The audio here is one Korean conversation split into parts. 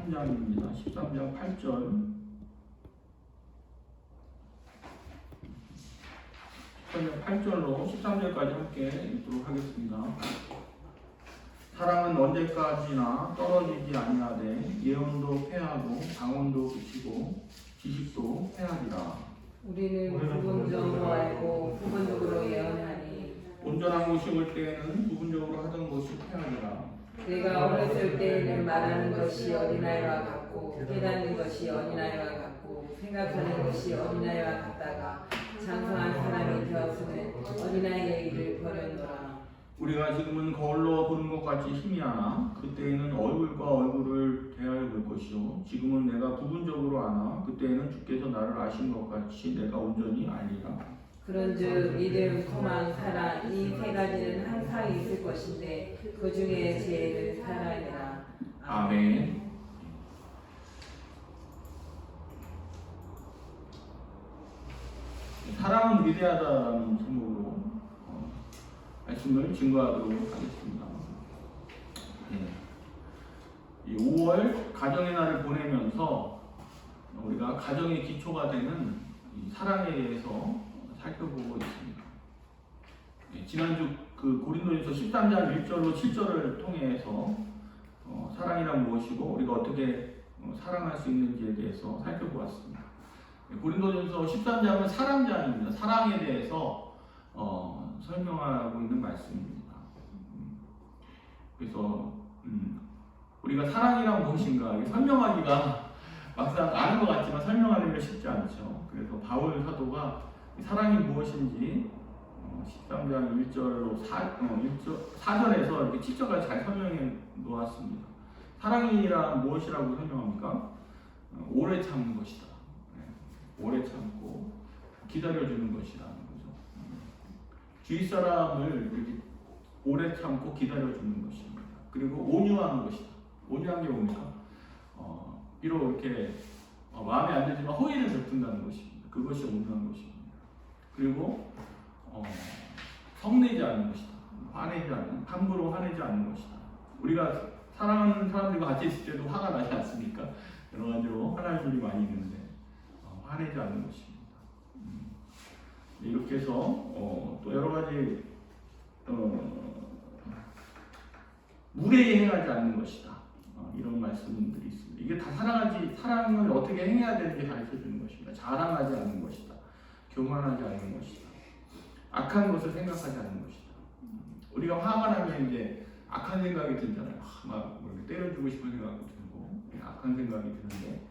13장입니다. 13장 8절. 13장 8절로 13절까지 함께 읽도록 하겠습니다. 사랑은 언제까지나 떨어지지 아니하되 예언도 패하고 방언도 그치고 지식도 패하리라. 우리는 부분적으로 알고 부분적으로 예언하니 온전한 것이 올 때에는 부분적으로 하던 것이 패하리라. 내가 어렸을 때에는 말하는 것이 어린아이와 같고 깨닫는 것이 어린아이와 같고 생각하는 것이 어린아이와 같다가 장성한 사람이 되었으면 어린아이의 일을 버렸노라. 우리가 지금은 거울로 보는 것 같이 희미하나 그때에는 얼굴과 얼굴을 대하여 볼 것이요 지금은 내가 부분적으로 아나 그때에는 주께서 나를 아신 것 같이 내가 온전히 알리라. 그런즉 믿음, 소망, 사랑 이 세 가지는 항상 있을 것인데 그 중에 제일 사랑이라. 아멘. 사랑은 위대하다라는 제목으로 말씀을 증거하도록 하겠습니다. 이 5월 가정의 날을 보내면서 우리가 가정의 기초가 되는 이 사랑에 대해서 살펴보고 있습니다. 지난주 그 고린도전서 13장 1절로 7절을 통해서 사랑이란 무엇이고 우리가 어떻게 사랑할 수 있는지에 대해서 살펴보았습니다. 고린도전서 13장은 사랑장입니다. 사랑에 대해서 설명하고 있는 말씀입니다. 그래서 우리가 사랑이란 무엇인가 설명하기가 막상 아는 것 같지만 설명하기가 쉽지 않죠. 그래서 바울 사도가 사랑이 무엇인지 13장 1절로 4절에서 이렇게 7절까지 잘 설명해 놓았습니다. 사랑이란 무엇이라고 설명합니까? 오래 참는 것이다. 오래 참고 기다려주는 것이라는 거죠. 주위 사람을 이렇게 오래 참고 기다려주는 것입니다. 그리고 온유한 것이다. 온유한 게 뭡니까? 비록 이렇게 마음에 안 들지만 호의를 베푼다는 것입니다. 그것이 온유한 것입니다. 그리고 성내지 않는 것이다. 화내지 않는, 함부로 화내지 않는 것이다. 우리가 사랑하는 사람들과 같이 있을 때도 화가 나지 않습니까? 여러 가지로 화날 일이 많이 있는데 화내지 않는 것입니다. 이렇게 해서 또 여러 가지 무례히 행하지 않는 것이다. 이런 말씀들이 있습니다. 이게 다 사랑을 어떻게 행해야 되는지 가르쳐 주는 것입니다. 자랑하지 않는 것이다. 교만하지 않는 것이다. 악한 것을 생각하지 않는 것이다. 우리가 화가 나면 이제 악한 생각이 들잖아요. 막 때려주고 싶은 생각도 들고 악한 생각이 드는데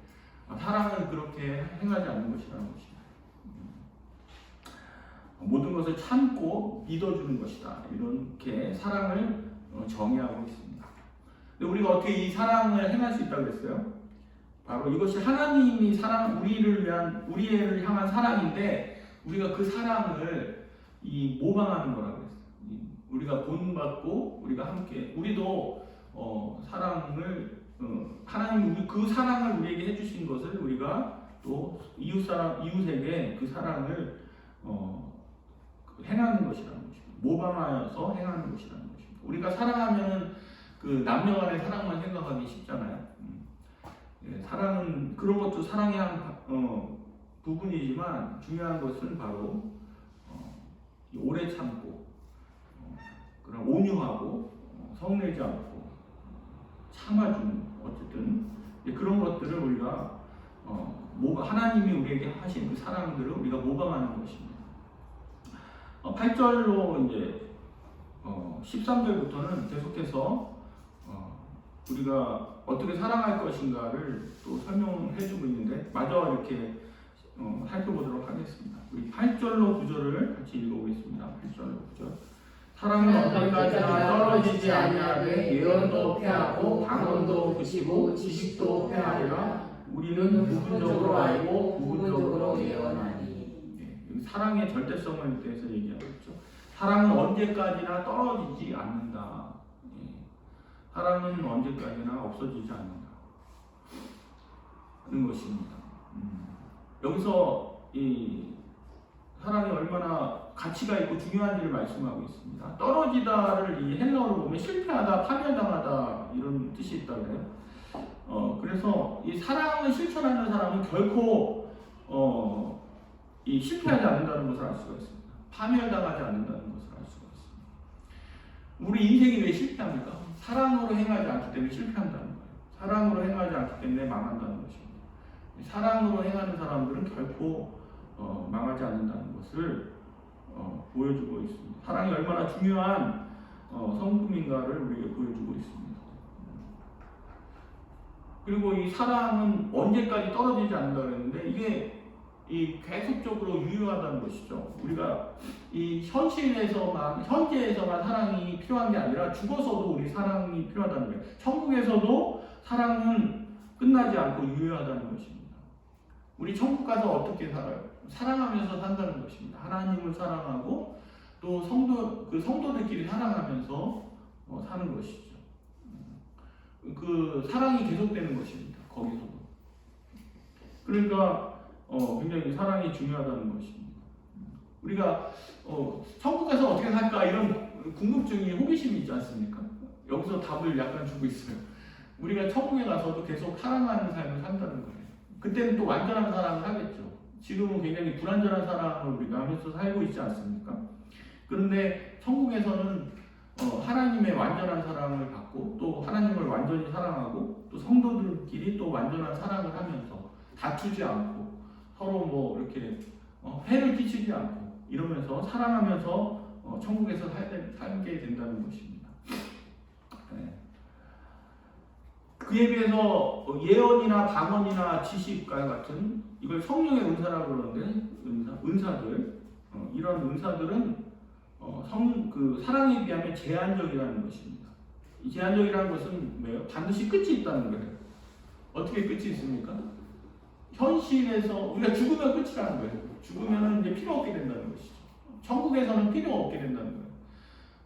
사랑은 그렇게 행하지 않는 것이라는 것입니다. 모든 것을 참고 믿어주는 것이다. 이렇게 사랑을 정의하고 있습니다. 근데 우리가 어떻게 이 사랑을 행할 수 있다고 했어요? 바로 이것이 하나님이 우리를 향한 사랑인데 우리가 그 사랑을 모방하는 거라고 했어요. 우리가 본받고 우리가 함께 우리도 사랑을 하나님 그 사랑을 우리에게 해주신 것을 우리가 또 이웃에게 그 사랑을 행하는 것이라는 것입니다. 모방하여서 행하는 것이라는 것입니다. 우리가 사랑하면 그 남녀 간의 사랑만 생각하기 쉽잖아요. 사랑은 그런 것도 사랑의 한 부분이지만 중요한 것은 바로 오래 참고 그런 온유하고 성내지 않고 참아주는 어쨌든 그런 것들을 우리가 하나님이 우리에게 하신 그 사랑들을 우리가 모방하는 것입니다. 8절로 이제 13절부터는 계속해서 우리가 어떻게 사랑할 것인가를 또 설명해주고 있는데 마저 이렇게 살펴보도록 하겠습니다. 우리 8절로 9절을 같이 읽어보겠습니다. 8절로 9절. 사랑은 언제까지나 떨어지지 아니하되 예언도 패하고 방언도 그치고 지식도 패하리라. 우리는 부분적으로 알고 부분적으로 예언하니. 사랑의 절대성을 대해서 얘기하고 있죠. 사랑은 언제까지나 떨어지지 않는다. 사랑은 언제까지나 없어지지 않는다. 하는 것입니다. 여기서 이 사랑이 얼마나 가치가 있고 중요한지를 말씀하고 있습니다. 떨어지다를 이 헬라어로 보면 실패하다, 파멸당하다 이런 뜻이 있다고 해요. 그래서 이 사랑을 실천하는 사람은 결코 이 실패하지 않는다는 것을 알 수가 있습니다. 파멸당하지 않는다는 것을 알 수가 있습니다. 우리 인생이 왜 실패합니까? 사랑으로 행하지 않기 때문에 실패한다는 거예요. 사랑으로 행하지 않기 때문에 망한다는 것입니다. 사랑으로 행하는 사람들은 결코 망하지 않는다는 것을 보여주고 있습니다. 사랑이 얼마나 중요한 성품인가를 우리에게 보여주고 있습니다. 그리고 이 사랑은 언제까지 떨어지지 않는다 그랬는데 이게 이 계속적으로 유효하다는 것이죠. 우리가 이 현재에서만 사랑이 필요한 게 아니라 죽어서도 우리 사랑이 필요하다는 거예요. 천국에서도 사랑은 끝나지 않고 유효하다는 것입니다. 우리 천국 가서 어떻게 살아요? 사랑하면서 산다는 것입니다. 하나님을 사랑하고 또 성도들끼리 사랑하면서 사는 것이죠. 그 사랑이 계속되는 것입니다. 거기서도. 그러니까 굉장히 사랑이 중요하다는 것입니다. 우리가 천국 가서 어떻게 살까 이런 궁금증이 호기심이 있지 않습니까? 여기서 답을 약간 주고 있어요. 우리가 천국에 가서도 계속 사랑하는 삶을 산다는 거예요. 그때는 또 완전한 사랑을 하겠죠. 지금은 굉장히 불완전한 사랑을 우리가 하면서 살고 있지 않습니까? 그런데 천국에서는 하나님의 완전한 사랑을 받고 또 하나님을 완전히 사랑하고 또 성도들끼리 또 완전한 사랑을 하면서 다투지 않고 서로 뭐 이렇게 해를 끼치지 않고 이러면서 사랑하면서 천국에서 살게 된다는 것입니다. 네. 그에 비해서 예언이나 방언이나 지식과 같은 이걸 성령의 은사라고 그러는데 은사들 이런 은사들은 사랑에 비하면 제한적이라는 것입니다. 이 제한적이라는 것은 뭐예요? 반드시 끝이 있다는 거예요. 어떻게 끝이 있습니까? 현실에서 우리가 죽으면 끝이라는 거예요. 죽으면 이제 필요 없게 된다는 것이죠. 천국에서는 필요 없게 된다는 거예요.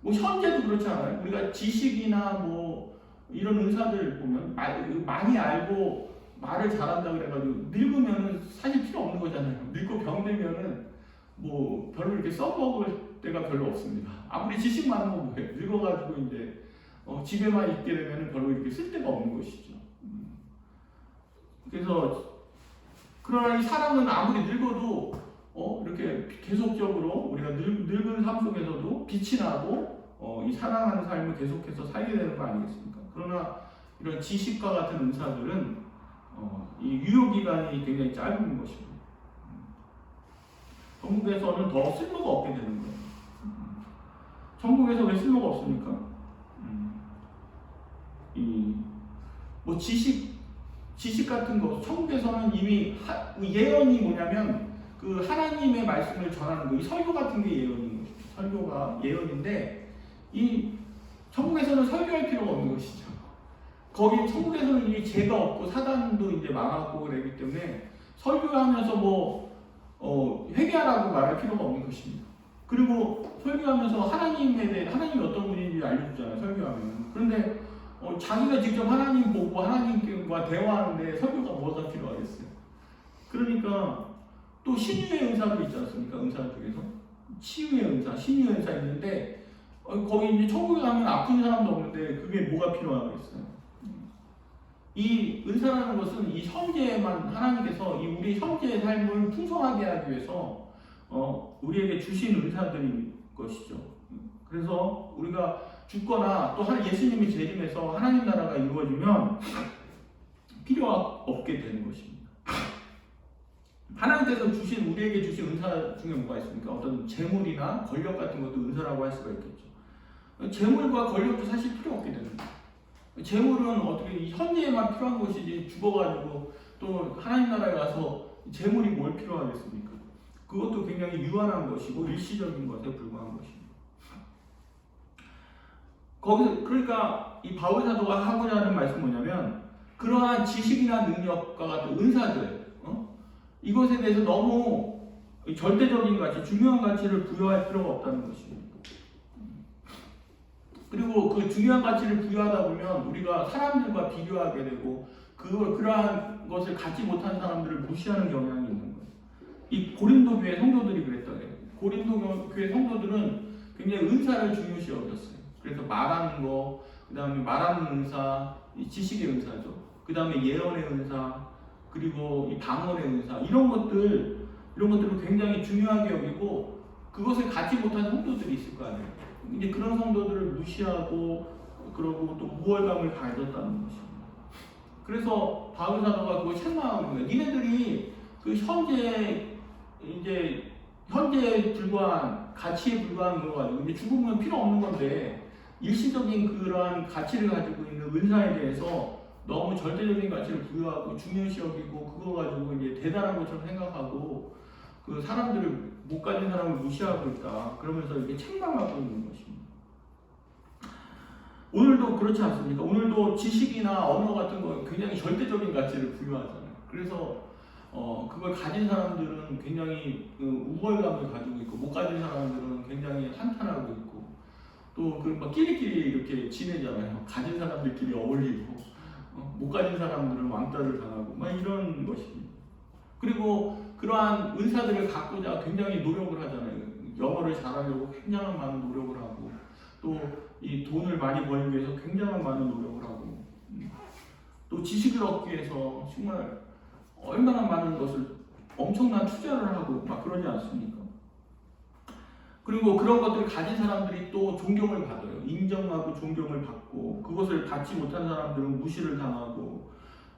뭐 현재도 그렇지 않아요? 우리가 지식이나 뭐 이런 은사들 보면 많이 알고 말을 잘한다 그래가지고 늙으면은 사실 필요 없는 거잖아요. 늙고 병들면은 뭐 별로 이렇게 써먹을 때가 별로 없습니다. 아무리 지식 많은 건 뭐예요? 늙어가지고 이제 집에만 있게 되면은 별로 이렇게 쓸 데가 없는 것이죠. 그래서 그러나 이 사람은 아무리 늙어도 이렇게 계속적으로 우리가 늙은 삶 속에서도 빛이 나고 이 사랑하는 삶을 계속해서 살게 되는 거 아니겠습니까? 그러나 이런 지식과 같은 은사들은 이 유효 기간이 굉장히 짧은 것입니다. 천국에서는 더 쓸모가 없게 되는 거예요. 천국에서 왜 쓸모가 없습니까? 뭐 지식 같은 거 천국에서는 이미 예언이 뭐냐면 그 하나님의 말씀을 전하는 거, 이 설교 같은 게 예언인 것이죠. 설교가 예언인데 이 천국에서는 설교할 필요가 없는 것이죠. 거기 천국에서는 이미 죄가 없고 사단도 이제 망하고 그러기 때문에 설교하면서 뭐 회개하라고 말할 필요가 없는 것입니다. 그리고 설교하면서 하나님에 대해 하나님이 어떤 분인지 알려주잖아요. 설교하면. 그런데 자기가 직접 하나님 보고 하나님과 대화하는데 설교가 뭐가 필요하겠어요. 그러니까 또 신유의 은사도 있지 않습니까? 은사 중에서 치유의 은사, 신유의 은사 있는데 거기 이제 천국에 가면 아픈 사람도 없는데 그게 뭐가 필요하겠어요. 이 은사라는 것은 이 현재에만 하나님께서 이 우리 현재의 삶을 풍성하게 하기 위해서 우리에게 주신 은사들인 것이죠. 그래서 우리가 죽거나 또 예수님이 재림해서 하나님 나라가 이루어지면 필요가 없게 되는 것입니다. 하나님께서 우리에게 주신 은사 중에 뭐가 있습니까? 어떤 재물이나 권력 같은 것도 은사라고 할 수가 있겠죠. 재물과 권력도 사실 필요 없게 되는 거예요. 재물은 어떻게 현재에만 필요한 것이지 죽어가지고 또 하나님 나라에 가서 재물이 뭘 필요하겠습니까? 그것도 굉장히 유한한 것이고 일시적인 것에 불과한 것입니다. 거기서 그러니까 이 바울 사도가 하고자 하는 말씀은 뭐냐면 그러한 지식이나 능력과 같은 은사들 이것에 대해서 너무 절대적인 가치, 중요한 가치를 부여할 필요가 없다는 것입니다. 그리고 그 중요한 가치를 부여하다 보면 우리가 사람들과 비교하게 되고 그러한 것을 갖지 못한 사람들을 무시하는 경향이 있는 거예요. 이 고린도 교회 성도들이 그랬다 그래요. 고린도 교회 성도들은 굉장히 은사를 중요시 여겼어요. 그래서 말하는 거, 그 다음에 말하는 은사, 이 지식의 은사죠. 그 다음에 예언의 은사, 그리고 이 방언의 은사, 이런 것들을 굉장히 중요하게 여기고 그것을 갖지 못한 성도들이 있을 거 아니에요. 이제 그런 성도들을 무시하고 그러고 또 우월감을 가졌다는 것입니다. 그래서 바울 사도가 그걸 책망하는 거예요. 니네들이 그 현재에 불과한 가치에 불과한 거 가지고 이제 죽으면 필요 없는 건데 일시적인 그러한 가치를 가지고 있는 은사에 대해서 너무 절대적인 가치를 부여하고 중요시 여기고 그거 가지고 이제 대단한 것처럼 생각하고 그 사람들을 못 가진 사람을 무시하고 있다. 그러면서 이렇게 책망하고 있는 것입니다. 오늘도 그렇지 않습니까? 오늘도 지식이나 언어 같은 거 굉장히 절대적인 가치를 부여하잖아요. 그래서 그걸 가진 사람들은 굉장히 우월감을 가지고 있고 못 가진 사람들은 굉장히 한탄하고 있고 또 그 막 끼리끼리 이렇게 지내잖아요. 가진 사람들끼리 어울리고 못 가진 사람들은 왕따를 당하고 막 이런 것입니다. 그리고 그러한 은사들을 갖고자 굉장히 노력을 하잖아요. 영어를 잘하려고 굉장히 많은 노력을 하고 또 이 돈을 많이 벌기 위해서 굉장히 많은 노력을 하고 또 지식을 얻기 위해서 정말 얼마나 많은 것을 엄청난 투자를 하고 막 그러지 않습니까? 그리고 그런 것들을 가진 사람들이 또 존경을 받아요. 인정하고 존경을 받고 그것을 갖지 못한 사람들은 무시를 당하고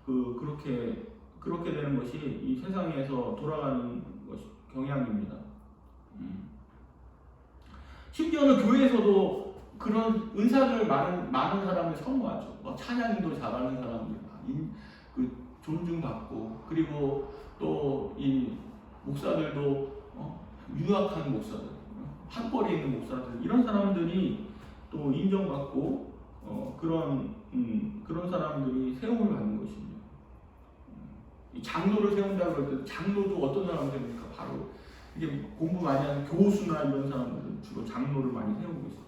그렇게 되는 것이 이 세상에서 돌아가는 경향입니다. 심지어는 교회에서도 그런 은사를 많은 사람을 선호하죠. 찬양도 잘하는 사람들 존중받고 그리고 또 이 목사들도 유학한 목사들, 학벌이 있는 목사들 이런 사람들이 또 인정받고 그런 사람들이 세움을 받는 것입니다. 장로를 세운다고 할 때 장로도 어떤 사람 됩니까? 바로 이게 공부 많이 하는 교수나 이런 사람들은 주로 장로를 많이 세우고 있어요.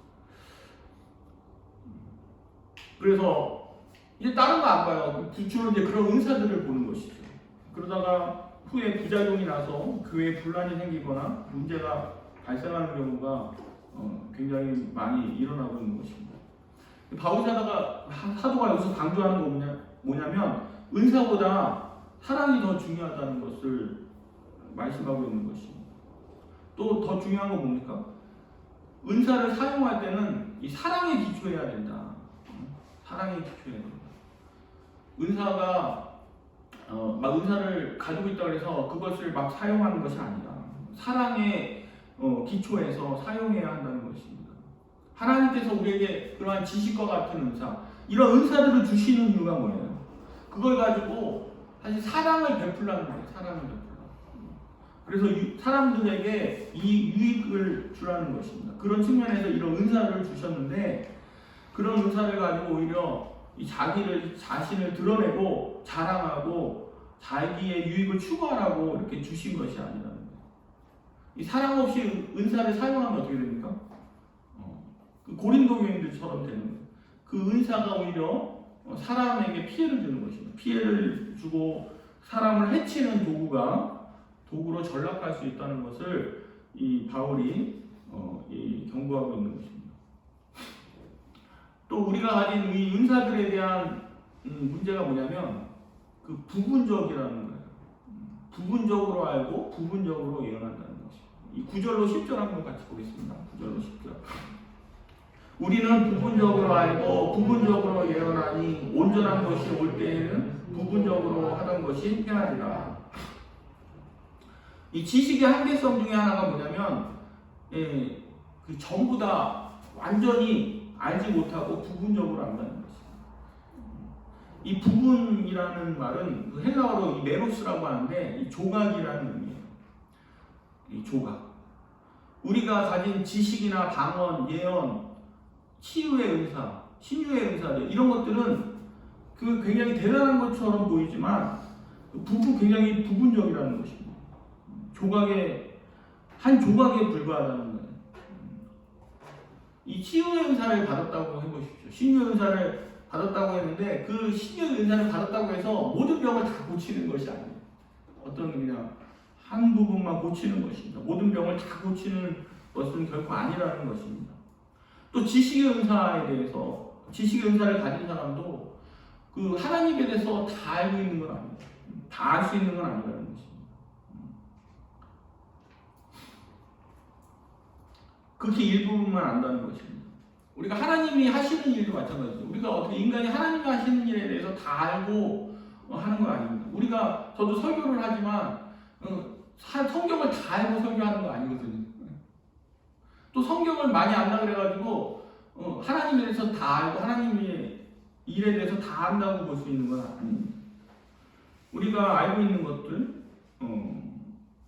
그래서 이제 다른 거 안 봐요. 주로 이제 그런 은사들을 보는 것이죠. 그러다가 후에 부작용이 나서 교회에 분란이 생기거나 문제가 발생하는 경우가 굉장히 많이 일어나고 있는 것입니다. 바울 사도가 여기서 강조하는 거 뭐냐면 은사보다 사랑이 더 중요하다는 것을 말씀하고 있는 것입니다. 또 더 중요한 건 뭡니까? 은사를 사용할 때는 이 사랑에 기초해야 된다. 사랑에 기초해야 된다. 은사가 막 은사를 가지고 있다고 해서 그것을 막 사용하는 것이 아니라 사랑에 기초해서 사용해야 한다는 것입니다. 하나님께서 우리에게 그러한 지식과 같은 은사, 이런 은사들을 주시는 이유가 뭐예요? 그걸 가지고 사실 사랑을 베풀라는 거예요. 사랑을 베풀라. 그래서 사람들에게 이 유익을 주라는 것입니다. 그런 측면에서 이런 은사를 주셨는데 그런 은사를 가지고 오히려 이 자신을 드러내고 자랑하고 자기의 유익을 추구하라고 이렇게 주신 것이 아니라는 거예요. 이 사랑 없이 은사를 사용하면 어떻게 됩니까? 그 고린도 교인들처럼 되는 거예요. 그 은사가 오히려 사람에게 피해를 주는 것입니다. 피해를 주고 사람을 해치는 도구로 전락할 수 있다는 것을 이 바울이 경고하고 있는 것입니다. 또 우리가 가진 이 은사들에 대한 문제가 뭐냐면 그 부분적이라는 거예요. 부분적으로 알고 부분적으로 예언한다는 것입니다. 이 9절로 10절 한번 같이 보겠습니다. 9절로 10절. 우리는 부분적으로 알고 부분적으로 예언하니 온전한 것이 올 때에는 부분적으로 하던 것이 행하리라. 이 지식의 한계성 중에 하나가 뭐냐면 그 전부 다 완전히 알지 못하고 부분적으로 안다는 것입니다. 이 부분이라는 말은 그 헬라어로 이 메로스라고 하는데 이 조각이라는 의미예요. 이 조각. 우리가 가진 지식이나 방언, 예언, 치유의 은사, 신유의 은사들 이런 것들은 그 굉장히 대단한 것처럼 보이지만 굉장히 부분적이라는 것입니다. 한 조각에 불과하다는 거예요. 이 치유의 은사를 받았다고 해보십시오. 신유의 은사를 받았다고 했는데 그 신유의 은사를 받았다고 해서 모든 병을 다 고치는 것이 아니에요. 어떤 그냥 한 부분만 고치는 것입니다. 모든 병을 다 고치는 것은 결코 아니라는 것입니다. 또 지식의 은사에 대해서 지식의 은사를 가진 사람도 그 하나님에 대해서 다 알고 있는 건 아니에요. 다 알 수 있는 건 아니라는 것입니다. 극히 일부분만 안다는 것입니다. 우리가 하나님이 하시는 일도 마찬가지죠. 우리가 어떻게 인간이 하나님이 하시는 일에 대해서 다 알고 하는 건 아닙니다. 우리가 저도 설교를 하지만 성경을 다 알고 설교하는 거 아니거든요. 또 성경을 많이 안다 그래가지고 하나님에 대해서 다 알고 하나님의 일에 대해서 다 안다고 볼 수 있는 건 아닙니다. 우리가 알고 있는 것들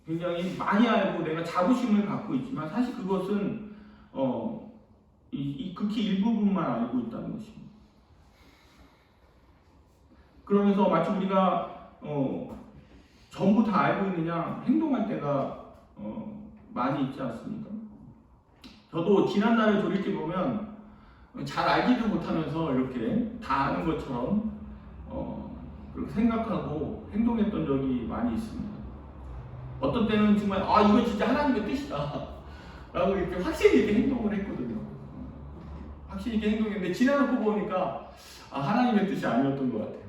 굉장히 많이 알고 내가 자부심을 갖고 있지만 사실 그것은 이 극히 일부분만 알고 있다는 것입니다. 그러면서 마치 우리가 전부 다 알고 있느냐 행동할 때가 많이 있지 않습니까? 저도 지난달에 돌이켜보면 잘 알지도 못하면서 이렇게 다 아는 것처럼 그렇게 생각하고 행동했던 적이 많이 있습니다. 어떤 때는 정말 이건 진짜 하나님의 뜻이다 라고 이렇게 확실히 이렇게 행동을 했거든요. 확실히 이렇게 행동했는데 지나놓고 보니까 하나님의 뜻이 아니었던 것 같아요.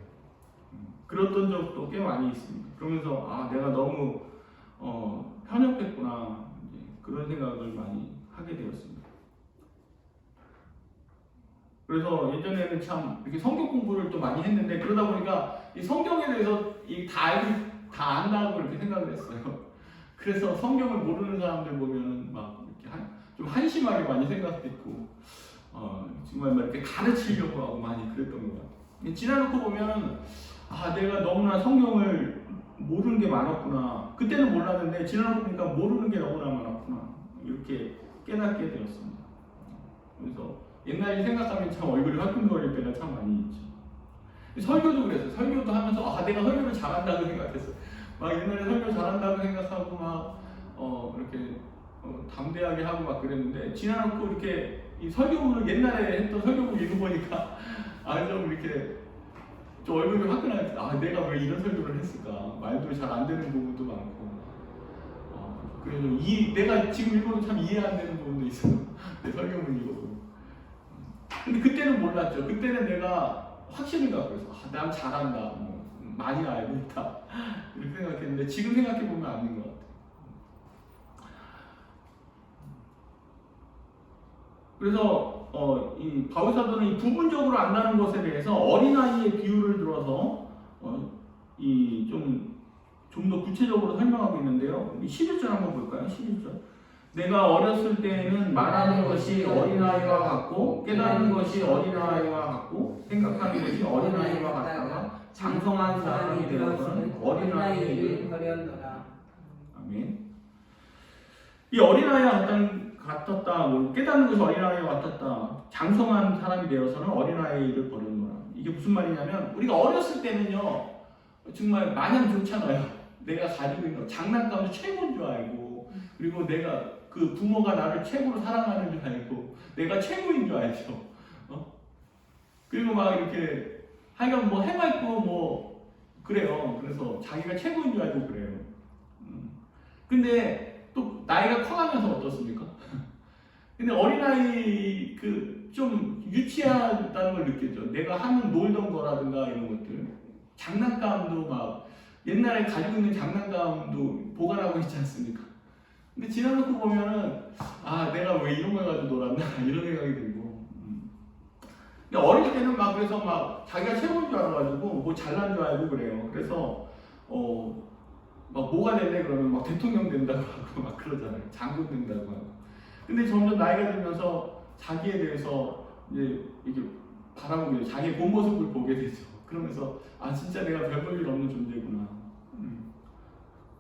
그랬던 적도 꽤 많이 있습니다. 그러면서 내가 너무 편협했구나 그런 생각을 많이 하게 되었습니다. 그래서 예전에는 참 이렇게 성경 공부를 또 많이 했는데 그러다 보니까 이 성경에 대해서 다 알고 다 안다고 이렇게 생각을 했어요. 그래서 성경을 모르는 사람들 보면은 막 이렇게 좀 한심하게 많이 생각했고 정말 막 이렇게 가르치려고 하고 많이 그랬던 것 같아요. 지나놓고 보면 내가 너무나 성경을 모르는 게 많았구나. 그때는 몰랐는데 지나놓고 보니까 모르는 게 너무나 많았구나. 이렇게 깨닫게 되었습니다. 그래서 옛날에 생각하면 참 얼굴이 화끈거릴 때가 참 많이 있죠. 설교도 그랬어요. 설교도 하면서 내가 설교를 잘한다고 생각했어요. 막 옛날에 설교 잘한다고 생각하고 막 이렇게 담대하게 하고 막 그랬는데 지나놓고 이렇게 이 설교문을 옛날에 했던 설교문 읽어보니까 좀 이렇게 좀 얼굴이 화끈하게 내가 왜 이런 설교를 했을까. 말도 잘 안 되는 부분도 많고 그래서 내가 지금 읽어도 참 이해 안 되는 부분도 있어요. 내 설교문 읽어도. 근데 그때는 몰랐죠. 그때는 내가 확신을 갖고 있어. 난 잘한다. 많이 알고 있다. 이렇게 생각했는데 지금 생각해보면 아닌 것 같아요. 그래서 이 바울사도는 이 부분적으로 안다는 것에 대해서 어린아이의 비유를 들어서 좀 더 구체적으로 설명하고 있는데요. 11절 한번 볼까요? 11절. 내가 어렸을 때에는 말하는 것이 어린아이와 같고 깨닫는 것이 어린아이와 같고 생각하는 것이 어린아이와 같다가 장성한 사람이 되어서는 어린아이를 버렸노라. 아멘. 이 어린아이와 같았다, 깨닫는 것이 어린아이와 같았다, 장성한 사람이 되어서는 어린아이를 버렸노라. 이게 무슨 말이냐면 우리가 어렸을 때는요 정말 마냥 좋잖아요. 내가 가지고 있는 장난감도 최고인 줄 알고 그리고 내가 그 부모가 나를 최고로 사랑하는 줄 알고 내가 최고인 줄 알죠. 그리고 막 이렇게 하여간 뭐 해맑고 뭐 그래요. 그래서 자기가 최고인 줄 알고 그래요. 근데 또 나이가 커가면서 어떻습니까? 근데 어린아이 좀 유치하다는 걸 느꼈죠. 내가 놀던 거라든가 이런 것들 장난감도 막 옛날에 가지고 있는 장난감도 보관하고 있지 않습니까? 근데 지나놓고 보면은 내가 왜 이런 걸 가지고 놀았나 이런 생각이 들고 근데 어릴 때는 막 그래서 막 자기가 최고인 줄 알아가지고 뭐 잘난 줄 알고 그래요. 그래서 막 뭐가 될래 그러면 막 대통령 된다고 하고 막 그러잖아요. 장군 된다고 하고. 근데 점점 나이가 들면서 자기에 대해서 이제 이렇게 바라보게 되죠. 자기의 본 모습을 보게 되죠. 그러면서 진짜 내가 별 볼 일 없는 존재구나.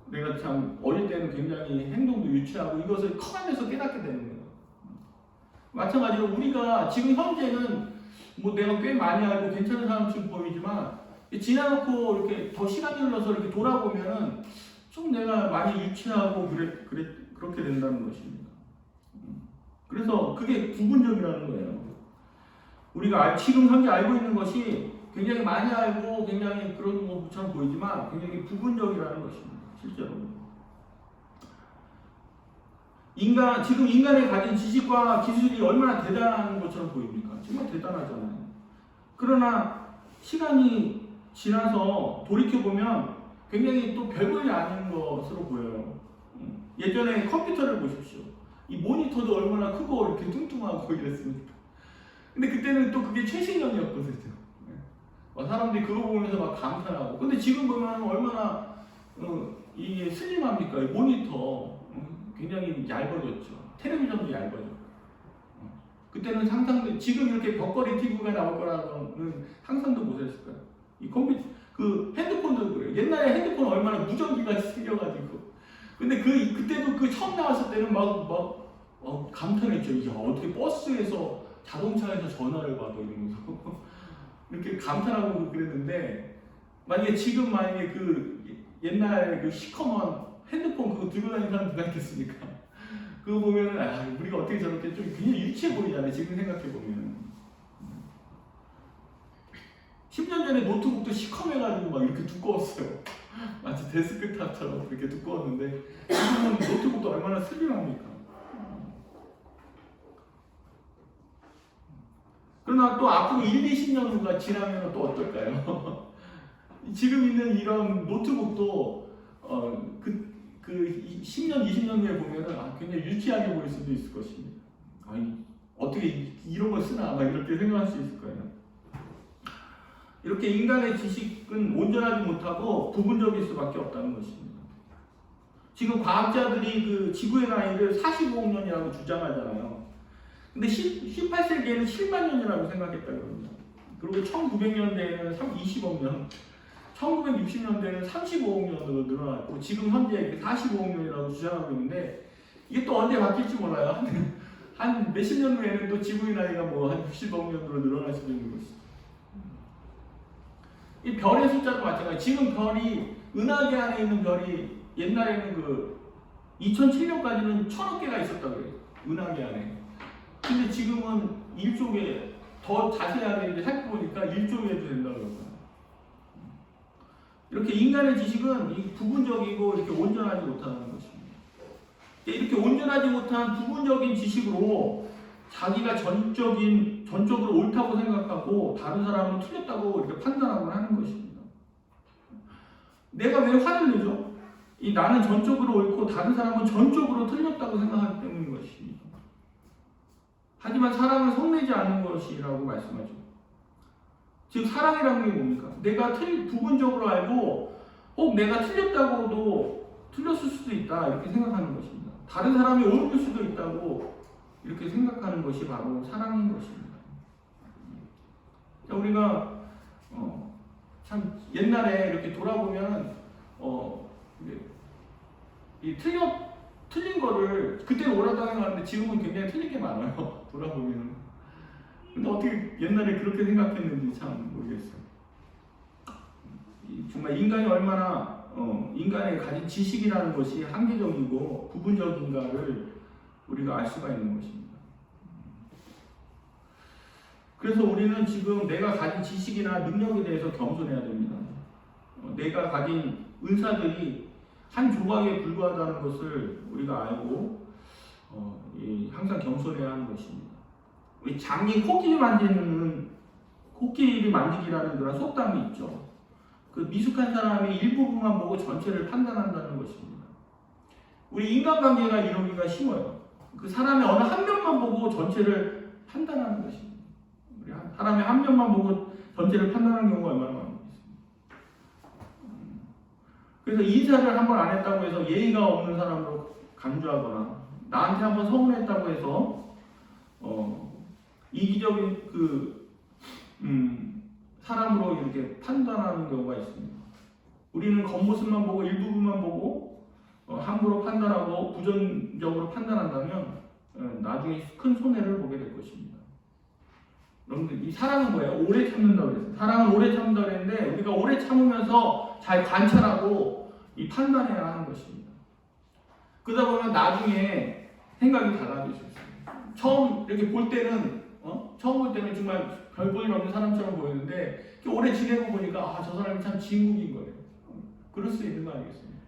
내가 참 어릴 때는 굉장히 행동도 유치하고 이것을 커가면서 깨닫게 되는 거예요. 마찬가지로 우리가 지금 현재는 뭐 내가 꽤 많이 알고 괜찮은 사람처럼 보이지만 지나놓고 이렇게 더 시간이 흘러서 이렇게 돌아보면은 좀 내가 많이 유치하고 그렇게 된다는 것입니다. 그래서 그게 부분적이라는 거예요. 우리가 지금 현재 알고 있는 것이 굉장히 많이 알고 굉장히 그런 것처럼 보이지만 굉장히 부분적이라는 것입니다. 실제로. 지금 인간이 가진 지식과 기술이 얼마나 대단한 것처럼 보입니까? 정말 대단하잖아요. 그러나 시간이 지나서 돌이켜보면 굉장히 또 별볼이 아닌 것으로 보여요. 예전에 컴퓨터를 보십시오. 이 모니터도 얼마나 크고 이렇게 뚱뚱하고 이랬습니까? 근데 그때는 또 그게 최신형이었거든요. 사람들이 그거 보면서 막 감탄하고. 근데 지금 보면 얼마나 이게 슬림합니까? 이 모니터 굉장히 얇아졌죠. 텔레비전도 얇아졌고. 그때는 상상도, 지금 이렇게 벽걸이 TV가 나올 거라고는 상상도 못했을 거예요. 이 컴퓨터, 그 핸드폰도 그래요. 옛날에 핸드폰 얼마나 무전기가 생겨가지고. 근데 그때도 그 처음 나왔을 때는 감탄했죠. 야, 어떻게 버스에서 자동차에서 전화를 받아 이러면서 이렇게 감탄하고 그랬는데, 만약에 그 옛날에 그 시커먼 핸드폰 그거 들고 다니는 사람 누가 있겠습니까? 그거 보면은 우리가 어떻게 저렇게 좀 굉장히 유치해 보이잖아요. 지금 생각해 보면. 10년 전에 노트북도 시커매가지고 막 이렇게 두꺼웠어요. 마치 데스크탑처럼 그렇게 두꺼웠는데 지금은 노트북도 얼마나 슬림합니까? 그러나 또 앞으로 1, 20년 후가 지나면 또 어떨까요? 지금 있는 이런 노트북도 그 10년, 20년 후에 보면은 굉장히 유치하게 보일 수도 있을 것입니다. 어떻게 이런 걸 쓰나 막 이렇게 생각할 수 있을 거예요. 이렇게 인간의 지식은 온전하지 못하고 부분적일 수밖에 없다는 것입니다. 지금 과학자들이 그 지구의 나이를 45억 년이라고 주장하잖아요. 근데 18세기에는 7만 년이라고 생각했다고 합니다. 그리고 1900년대에는 20억 년, 1960년대에는 35억 년으로 늘어났고 지금 현재 45억 년이라고 주장하고 있는데 이게 또 언제 바뀔지 몰라요. 한 몇십 년 후에는 또 지구의 나이가 한 60억 년으로 늘어날 수도 있는 것이죠. 이 별의 숫자도 마찬가지. 지금 별이 은하계 안에 있는 별이 옛날에는 2007년까지는 1000억 개가 있었다고 해요. 은하계 안에. 근데 지금은 1조개, 더 자세하게 이제 살펴보니까 1조개도 된다고 그러고요. 이렇게 인간의 지식은 부분적이고 이렇게 온전하지 못하는 것입니다. 이렇게 온전하지 못한 부분적인 지식으로 자기가 전적으로 옳다고 생각하고 다른 사람은 틀렸다고 이렇게 판단하고 하는 것입니다. 내가 왜 화를 내죠? 나는 전적으로 옳고 다른 사람은 전적으로 틀렸다고 생각하기 때문인 것입니다. 하지만 사랑은 성내지 않는 것이라고 말씀하죠. 즉 사랑이라는 게 뭡니까? 내가 부분적으로 알고 내가 틀렸다고도 틀렸을 수도 있다 이렇게 생각하는 것입니다. 다른 사람이 옳을 수도 있다고 이렇게 생각하는 것이 바로 사랑인 것입니다. 우리가 참 옛날에 이렇게 돌아보면 틀린 거를 그때는 옳았다고 생각하는데 지금은 굉장히 틀린 게 많아요. 돌아보면. 근데 어떻게 옛날에 그렇게 생각했는지 참 모르겠어요. 정말 인간이 얼마나 인간의 가진 지식이라는 것이 한계적이고 부분적인가를 우리가 알 수가 있는 것입니다. 그래서 우리는 지금 내가 가진 지식이나 능력에 대해서 겸손해야 됩니다. 내가 가진 은사들이 한 조각에 불과하다는 것을 우리가 알고 항상 겸손해야 하는 것입니다. 우리 장이 코끼리 만지기라는 그런 속담이 있죠. 그 미숙한 사람이 일부분만 보고 전체를 판단한다는 것입니다. 우리 인간관계가 이러기가 쉬워요. 그 사람의 어느 한 면만 보고 전체를 판단하는 것입니다. 우리 사람의 한 면만 보고 전체를 판단하는 경우가 얼마나 많습니다. 그래서 인사를 한번 안 했다고 해서 예의가 없는 사람으로 간주하거나 나한테 한번 서운했다고 해서 이기적인 사람으로 이렇게 판단하는 경우가 있습니다. 우리는 겉모습만 보고 일부분만 보고 함부로 판단하고 부정적으로 판단한다면 나중에 큰 손해를 보게 될 것입니다. 여러분들 이 사랑은 뭐예요? 오래 참는다고 그랬어요. 사랑은 오래 참는다고 그랬는데 우리가 오래 참으면서 잘 관찰하고 판단해야 하는 것입니다. 그러다 보면 나중에 생각이 달라질 수 있어요. 처음 이렇게 볼 때는 정말 별 볼 일 없는 사람처럼 보이는데 오래 지내고 보니까 저 사람이 참 진국인 거예요. 그럴 수 있는 거 아니겠습니까?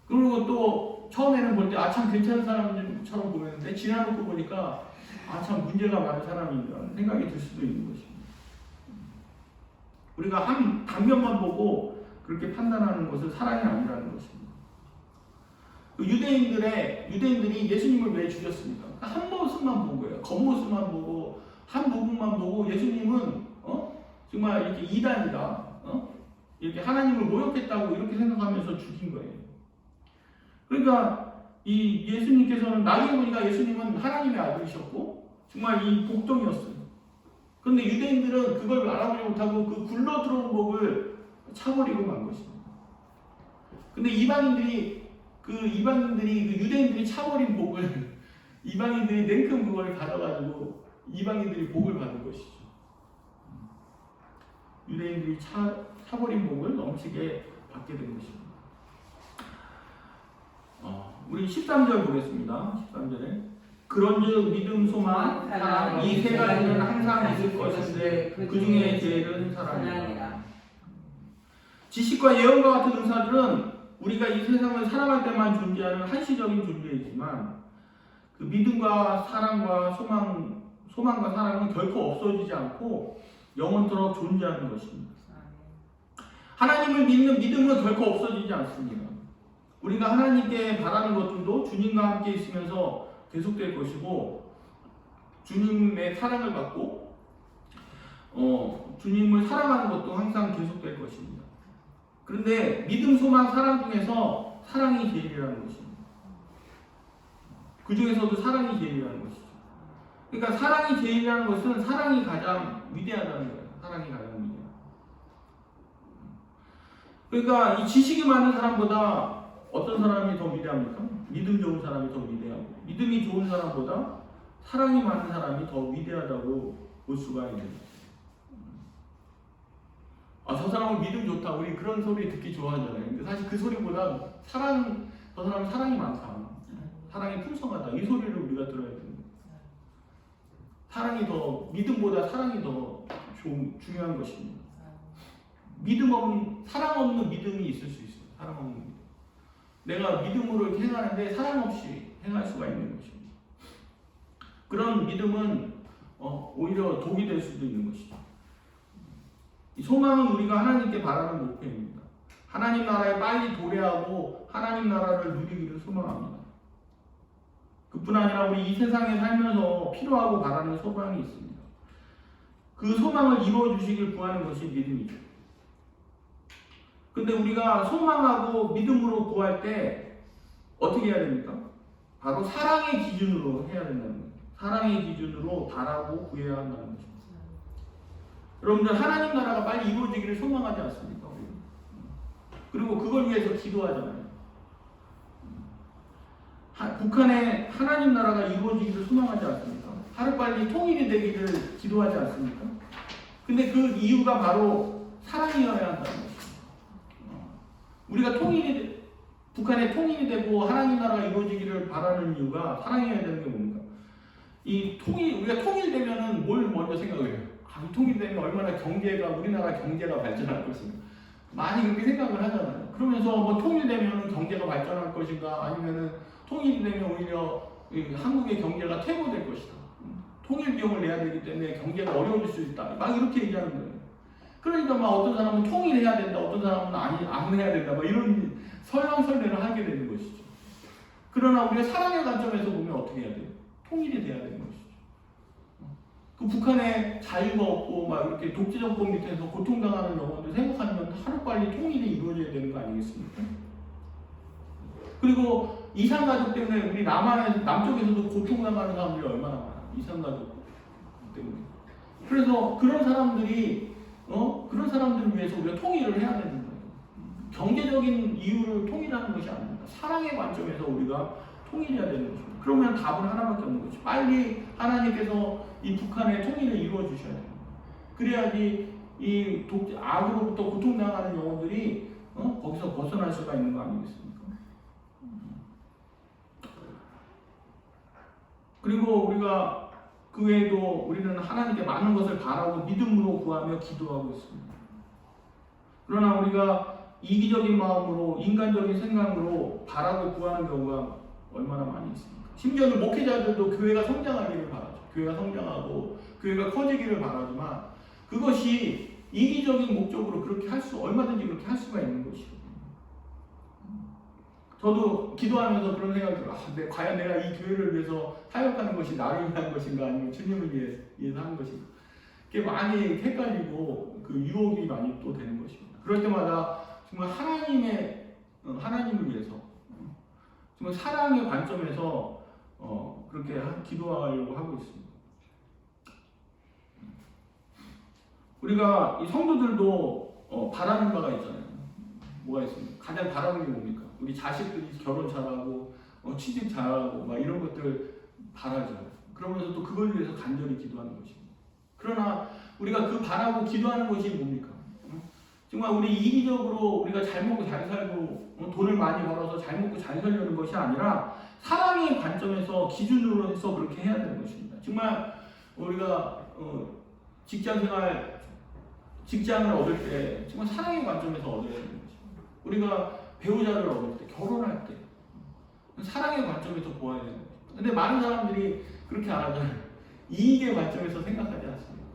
그리고 또 처음에는 볼 때 참 괜찮은 사람처럼 보였는데 지나놓고 보니까 참 문제가 많은 사람이라는 생각이 들 수도 있는 것입니다. 우리가 한 단면만 보고 그렇게 판단하는 것은 사랑이 아니라는 것입니다. 유대인들이 예수님을 왜 죽였습니까? 한 모습만 본 거예요. 겉모습만 보고 한 부분만 보고 예수님은 정말 이렇게 이단이다, 이렇게 하나님을 모욕했다고 이렇게 생각하면서 죽인 거예요. 그러니까 이 예수님께서는 나중에 보니까 예수님은 하나님의 아들이셨고 정말 이 복동이었어요. 그런데 유대인들은 그걸 알아보지 못하고 그 굴러 들어온 복을 차버리고 만 것입니다. 근데 이방인들이 그 유대인들이 차버린 복을 이방인들이 냉큼 그걸 가져가지고 이방인들이 복을 받은 것이죠. 유대인들이 차버린 복을 넘치게 받게 된 것입니다. 우리 13절 보겠습니다. 13절에 그런즉 믿음, 소망, 사랑 이 세 가지는 항상 있을 것인데 그 중에 제일은 사랑이라. 지식과 예언과 같은 은사들은 우리가 이 세상을 살아갈 때만 존재하는 한시적인 존재이지만 그 믿음과 사랑과 소망과 사랑은 결코 없어지지 않고 영원토록 존재하는 것입니다. 하나님을 믿는 믿음은 결코 없어지지 않습니다. 우리가 하나님께 바라는 것들도 주님과 함께 있으면서 계속될 것이고 주님의 사랑을 받고 주님을 사랑하는 것도 항상 계속될 것입니다. 그런데 믿음, 소망, 사랑 중에서 사랑이 제일이라는 것입니다. 그 중에서도 사랑이 제일이라는 것이죠. 그러니까 사랑이 제일이라는 것은 사랑이 가장 위대하다는 거예요. 사랑이 가장 위대하다. 그러니까 이 지식이 많은 사람보다 어떤 사람이 더 위대합니까? 믿음 좋은 사람이 더 위대하고 믿음이 좋은 사람보다 사랑이 많은 사람이 더 위대하다고 볼 수가 있는 거예요. 저 사람은 믿음 좋다. 우리 그런 소리 듣기 좋아하잖아요. 근데 사실 그 소리보다 저 사람은 사랑이 많다. 사랑이 풍성하다. 이 소리를 우리가 들어야 됩니다. 믿음보다 사랑이 더 중요한 것입니다. 사랑 없는 믿음이 있을 수 있어요. 사랑 없는 믿음. 내가 믿음으로 이렇게 행하는데 사랑 없이 행할 수가 있는 것입니다. 그런 믿음은 오히려 독이 될 수도 있는 것이죠. 이 소망은 우리가 하나님께 바라는 목표입니다. 하나님 나라에 빨리 도래하고 하나님 나라를 누리기를 소망합니다. 그뿐 아니라 우리 이 세상에 살면서 필요하고 바라는 소망이 있습니다. 그 소망을 이루어 주시길 구하는 것이 믿음이죠. 근데 우리가 소망하고 믿음으로 구할 때 어떻게 해야 됩니까? 바로 사랑의 기준으로 해야 된다는 거예요. 사랑의 기준으로 바라고 구해야 한다는 것입니다. 여러분들 하나님 나라가 빨리 이루어지기를 소망하지 않습니까? 그리고 그걸 위해서 기도하잖아요. 북한에 하나님 나라가 이루어지기를 소망하지 않습니까? 하루빨리 통일이 되기를 기도하지 않습니까? 근데 그 이유가 바로 사랑이어야 한다는 것입니다. 우리가 북한에 통일이 되고 하나님 나라가 이루어지기를 바라는 이유가 사랑해야 되는 게 뭡니까? 우리가 통일되면은 뭘 먼저 생각해요? 통일되면 얼마나 우리나라 경제가 발전할 것인가. 많이 그렇게 생각을 하잖아요. 그러면서 뭐 통일되면 경제가 발전할 것인가, 아니면은 통일이 되면 오히려 한국의 경제가 퇴보될 것이다. 통일 비용을 내야 되기 때문에 경제가 어려워질 수 있다. 막 이렇게 얘기하는 거예요. 그러니까 막 어떤 사람은 통일해야 된다, 어떤 사람은 안 해야 된다, 막 이런 설랑설레를 하게 되는 것이죠. 그러나 우리가 사랑의 관점에서 보면 어떻게 해야 돼요? 통일이 돼야 되는 것이죠. 그 북한에 자유가 없고 막 이렇게 독재 정권 밑에서 고통당하는 영혼들 생각하면 하루빨리 통일이 이루어져야 되는 거 아니겠습니까? 그리고 이산가족 때문에 우리 남쪽에서도 고통당하는 사람들이 얼마나 많아. 이산가족 때문에. 그래서 그런 사람들을 위해서 우리가 통일을 해야 되는 거예요. 경제적인 이유를 통일하는 것이 아닙니다. 사랑의 관점에서 우리가 통일해야 되는 것입니다. 그러면 답은 하나밖에 없는 거죠. 빨리 하나님께서 이 북한의 통일을 이루어 주셔야 됩니다. 그래야지 이 악으로부터 고통당하는 영혼들이 거기서 벗어날 수가 있는 거 아니겠습니까? 그리고 우리가 그 외에도 우리는 하나님께 많은 것을 바라고 믿음으로 구하며 기도하고 있습니다. 그러나 우리가 이기적인 마음으로 인간적인 생각으로 바라고 구하는 경우가 얼마나 많이 있습니까? 심지어는 목회자들도 교회가 성장하기를 바라죠. 교회가 성장하고 교회가 커지기를 바라지만 그것이 이기적인 목적으로 그렇게 얼마든지 그렇게 할 수가 있는 것이거든요. 저도 기도하면서 그런 생각이 들어요. 과연 내가 이 교회를 위해서 사역하는 것이 나를 위한 것인가 아니면 주님을 위해서 하는 것인가. 그게 많이 헷갈리고 그 유혹이 많이 또 되는 것입니다. 그럴 때마다 정말 하나님을 위해서 정말 사랑의 관점에서 그렇게 기도하려고 하고 있습니다. 우리가 이 성도들도 바라는 바가 있잖아요. 뭐가 있습니까? 가장 바라는 게 뭡니까? 우리 자식들이 결혼 잘하고 취직 잘하고 막 이런 것들 바라죠. 그러면서 또 그걸 위해서 간절히 기도하는 것입니다. 그러나 우리가 그 바라고 기도하는 것이 뭡니까? 정말 우리 이기적으로 우리가 잘 먹고 잘 살고 돈을 많이 벌어서 잘 먹고 잘 살려는 것이 아니라 사랑의 관점에서 기준으로 해서 그렇게 해야 되는 것입니다. 정말 우리가 직장을 얻을 때 정말 사랑의 관점에서 얻어야 되는 것입니다. 우리가 배우자를 얻을 때, 결혼할 때 사랑의 관점에서 보아야 되는 것입니다. 근데 많은 사람들이 그렇게 안 하잖아요. 이익의 관점에서 생각하지 않습니다.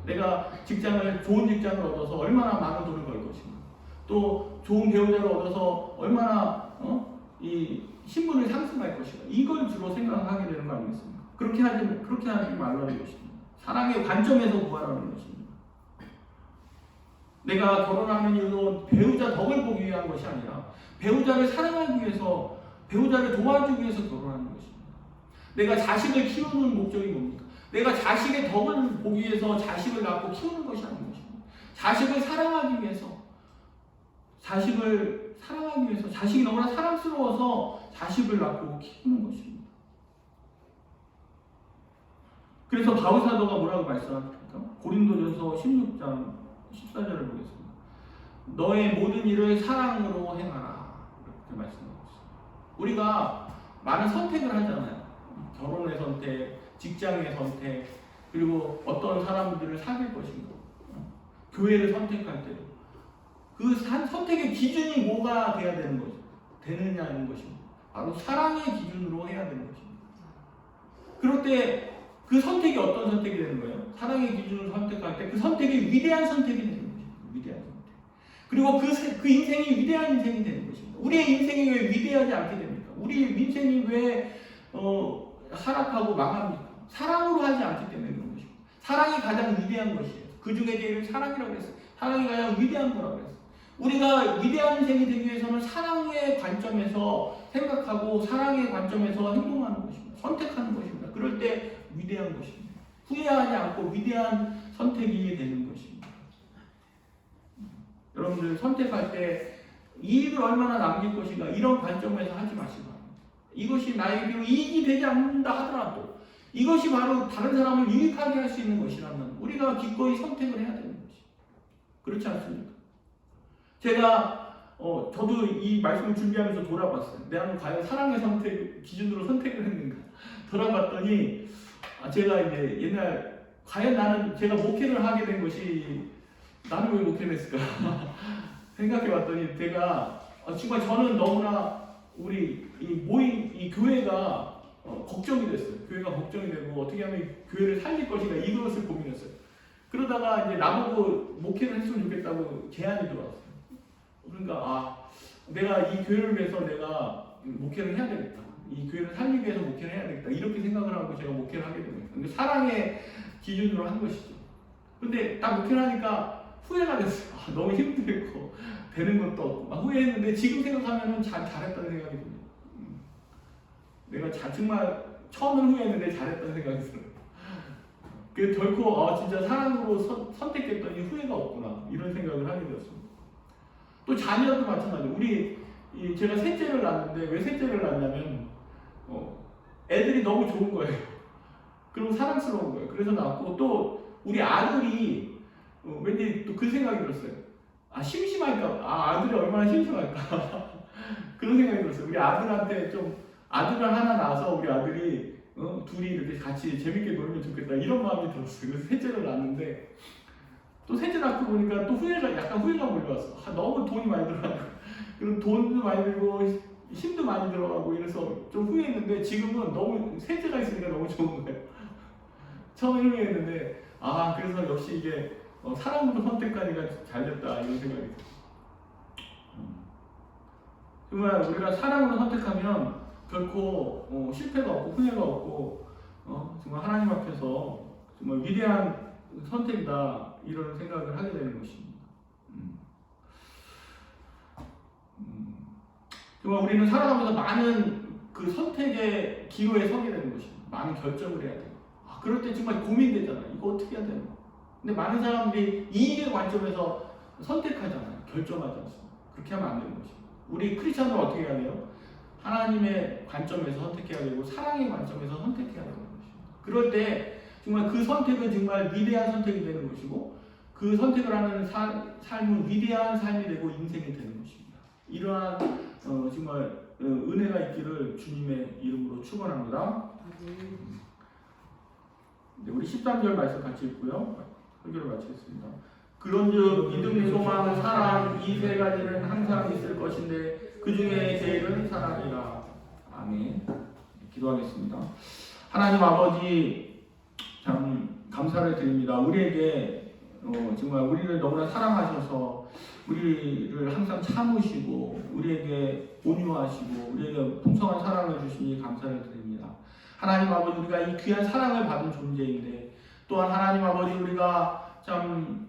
내가 좋은 직장을 얻어서 얼마나 많은 돈을 벌 것인가, 또 좋은 배우자를 얻어서 얼마나 이 신분을 상승할 것인가, 이걸 주로 생각하게 되는 거 아니겠습니까? 그렇게 하지 말라는 것입니다. 사랑의 관점에서 구하라는 것입니다. 내가 결혼하는 이유도 배우자 덕을 보기 위한 것이 아니라 배우자를 사랑하기 위해서, 배우자를 도와주기 위해서 결혼하는 것입니다. 내가 자식을 키우는 목적이 뭡니까? 내가 자식의 덕을 보기 위해서 자식을 낳고 키우는 것이 아닌 것입니다. 자식을 사랑하기 위해서, 자식이 너무나 사랑스러워서 자식을 낳고 키우는 것입니다. 그래서 바울 사도가 뭐라고 말씀합니까? 고린도전서 16장 14절을 보겠습니다. 너의 모든 일을 사랑으로 행하라. 이렇게 말씀하고 있습니다. 우리가 많은 선택을 하잖아요. 결혼의 선택, 직장의 선택, 그리고 어떤 사람들을 사귈 것인가, 교회를 선택할 때도 그 선택의 기준이 뭐가 되느냐는 것입니다. 바로 사랑의 기준으로 해야 되는 것입니다. 그럴 때 그 선택이 어떤 선택이 되는 거예요? 사랑의 기준으로 선택할 때 그 선택이 위대한 선택이 되는 것입니다. 위대한 선택. 그리고 그 인생이 위대한 인생이 되는 것입니다. 우리의 인생이 왜 위대하지 않게 됩니까? 우리 인생이 왜 하락하고 망합니까? 사랑으로 하지 않기 때문에 그런 것입니다. 사랑이 가장 위대한 것이에요. 그 중에 제일 사랑이라고 했어요. 사랑이 가장 위대한 거라고 했어요. 우리가 위대한 인생이 되기 위해서는 사랑의 관점에서 생각하고 사랑의 관점에서 행동하는 것입니다. 선택하는 것입니다. 그럴 때 위대한 것입니다. 후회하지 않고 위대한 선택이 되는 것입니다. 여러분들 선택할 때 이익을 얼마나 남길 것인가 이런 관점에서 하지 마시고, 이것이 나에게 이익이 되지 않는다 하더라도 이것이 바로 다른 사람을 유익하게 할 수 있는 것이라면 우리가 기꺼이 선택을 해야 되는 것이. 그렇지 않습니까? 저도 이 말씀을 준비하면서 돌아봤어요. 내가 과연 사랑의 선택 기준으로 선택을 했는가 돌아봤더니 제가 이제 옛날 과연 제가 목회를 하게 된 것이 나는 왜 목회를 했을까 생각해봤더니 정말 저는 너무나 우리 이 교회가 걱정이 됐어요. 교회가 걱정이 되고 어떻게 하면 교회를 살릴 것인가 이것을 고민했어요. 그러다가 이제 나보고 목회를 했으면 좋겠다고 제안이 들어왔어요. 그러니까 내가 이 교회를 위해서 내가 목회를 해야 되겠다. 이 교회를 살리기 위해서 목회를 해야 되겠다. 이렇게 생각을 하고 제가 목회를 하게 됩니다. 근데 사랑의 기준으로 한 것이죠. 근데 딱 목회를 하니까 후회가 됐어요. 너무 힘들고 되는 것도 없고 막 후회했는데 지금 생각하면 잘했다는 생각이 듭니다. 내가 정말 처음은 후회했는데 잘했다는 생각이 들어요. 그 결코 진짜 사랑으로 선택했더니 후회가 없구나 이런 생각을 하게 되었습니다. 또 자녀도 마찬가지로 제가 셋째를 낳았는데 왜 셋째를 낳았냐면 애들이 너무 좋은 거예요. 그리고 사랑스러운 거예요. 그래서 낳았고 또 우리 아들이 왠지 또 그 생각이 들었어요. 심심할까? 아들이 얼마나 심심할까? 그런 생각이 들었어요. 우리 아들한테 아들을 하나 낳아서 우리 아들이 둘이 이렇게 같이 재밌게 놀면 좋겠다 이런 마음이 들었어요. 그래서 셋째를 낳았는데 또 셋째 낳고 보니까 또 약간 후회가 몰려왔어. 너무 돈이 많이 들어가고 그리고 돈도 많이 들고 힘도 많이 들어가고 이래서 좀 후회했는데 지금은 너무 셋째가 있으니까 너무 좋은 거예요. 처음에 후회했는데 그래서 역시 이게 사랑으로 선택하니까 잘 됐다 이런 생각이 들어요. 정말 우리가 사랑으로 선택하면 결코 실패가 없고 후회가 없고 정말 하나님 앞에서 정말 위대한 선택이다 이런 생각을 하게 되는 것입니다. 정말 우리는 살아가면서 많은 그 선택의 기로에 서게 되는 것입니다. 많은 결정을 해야 돼요. 그럴 때 정말 고민되잖아요. 이거 어떻게 해야 되나? 근데 많은 사람들이 이익의 관점에서 선택하잖아요. 결정하지 않습니다. 그렇게 하면 안 되는 것입니다. 우리 크리스천은 어떻게 해야 돼요? 하나님의 관점에서 선택해야 되고 사랑의 관점에서 선택해야 되는 것입니다. 그럴 때 정말 그 선택은 정말 위대한 선택이 되는 것이고 그 선택을 하는 삶은 위대한 삶이 되고 인생이 되는 것입니다. 이러한 정말 은혜가 있기를 주님의 이름으로 축원합니다. 네, 우리 13절 말씀 같이 읽고요. 설교를 마치겠습니다. 그런즉 믿음, 소망, 사랑 이 세 가지는 항상 있을 것인데 그 중에 제일은 사랑이라. 아멘. 기도하겠습니다. 하나님 아버지 참 감사를 드립니다. 우리에게 정말 우리를 너무나 사랑하셔서 우리를 항상 참으시고 우리에게 온유하시고 우리에게 풍성한 사랑을 주시니 감사를 드립니다. 하나님 아버지 우리가 이 귀한 사랑을 받은 존재인데 또한 하나님 아버지 우리가 참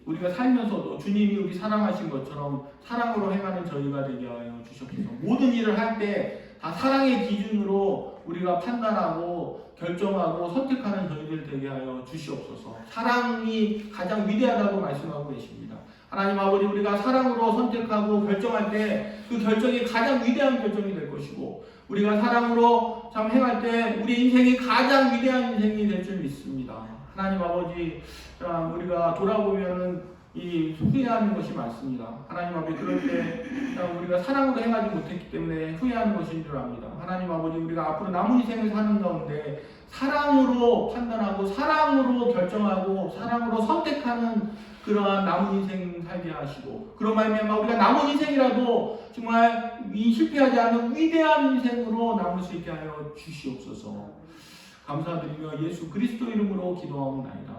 우리가 살면서도 주님이 우리 사랑하신 것처럼 사랑으로 행하는 저희가 되게 하여 주시옵소서. 모든 일을 할 때 다 사랑의 기준으로 우리가 판단하고 결정하고 선택하는 저희들 되게 하여 주시옵소서. 사랑이 가장 위대하다고 말씀하고 계십니다. 하나님 아버지 우리가 사랑으로 선택하고 결정할 때 그 결정이 가장 위대한 결정이 될 것이고 우리가 사랑으로 참 행할 때 우리 인생이 가장 위대한 인생이 될 줄 믿습니다. 하나님 아버지 참 우리가 돌아보면은 이 후회하는 것이 많습니다. 하나님 아버지 그럴 때 우리가 사랑으로 행하지 못했기 때문에 후회하는 것인 줄 압니다. 하나님 아버지 우리가 앞으로 남은 인생을 사는 가운데 사랑으로 판단하고 사랑으로 결정하고 사랑으로 선택하는 그러한 남은 인생 살게 하시고 그런 말미암아 우리가 남은 인생이라도 정말 이 실패하지 않은 위대한 인생으로 남을 수 있게 하여 주시옵소서. 감사드리며 예수 그리스도 이름으로 기도하옵나이다.